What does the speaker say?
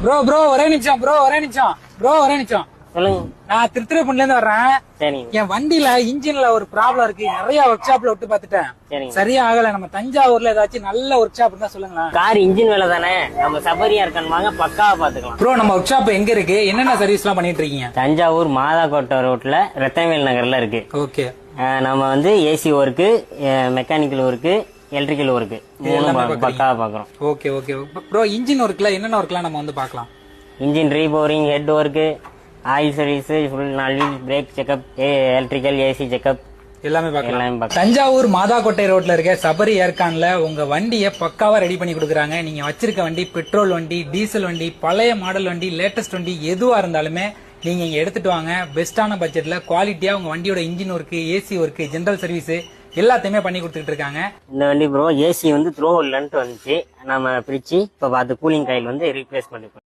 ஒரே நிமிஷம் ஒரே நிமிஷம் சொல்லுங்க. நான் திருத்துறைப்பூண்ல இருந்து வர்றேன். சரிங்க. என் வண்டியில இன்ஜின்ல ஒரு ப்ராப்ளம் இருக்கு. நிறைய ஒர்க் ஷாப்ல விட்டு பாத்துட்டேன். சரிங்க. சரியா ஆகல. நம்ம தஞ்சாவூர்ல ஏதாச்சும் நல்ல ஒர்க் ஷாப் இருந்தா சொல்லுங்களேன். கார் இன்ஜின் வேலை தானே, நம்ம சபரியா இருக்கான்னு வாங்க, பக்காவா பாத்துக்கலாம். ப்ரோ, நம்ம ஒர்க் ஷாப் எங்க இருக்கு? என்னென்ன சர்வீஸ் எல்லாம் பண்ணிட்டு இருக்கீங்க? தஞ்சாவூர் மாதாக்கோட்டை ரோட்ல ரத்தனவேல் நகர்ல இருக்கு. ஓகே. நம்ம வந்து AC work, mechanical work, electrical work பக்காவா பாக்குறோம். ஓகே ஓகே ப்ரோ, இன்ஜின் ஒர்க்ல என்னென்ன ஒர்க்லாம் நம்ம வந்து பாக்கலாம்? Engine reboring, head work, oil service, full knowledge, break checkup, electrical, AC checkup எல்லாமே பார்க்கலாம். தஞ்சாவூர் மாதாக்கோட்டை ரோட்ல இருக்க சபரி ஏர்கான்ல உங்க வண்டியை பக்காவா ரெடி பண்ணி கொடுக்குறாங்க. நீங்க வச்சிருக்க வண்டி பெட்ரோல் வண்டி, டீசல் வண்டி, பழைய மாடல் வண்டி, லேட்டஸ்ட் வண்டி எதுவா இருந்தாலுமே நீங்க இங்க எடுத்துட்டு வாங்க. பெஸ்டான பட்ஜெட்ல குவாலிட்டியா உங்க வண்டியோட engine work, AC work, general service எல்லாத்தையுமே பண்ணி கொடுத்துட்டு இருக்காங்க. இந்த வண்டி ப்ரோ ஏசி வந்து த்ரோ இல்லன்ட்டு வந்துச்சு, நம்ம பிரிச்சு இப்ப பார்த்து கூலிங் காயில் வந்து ரீப்ளேஸ் பண்ணிப்போம்.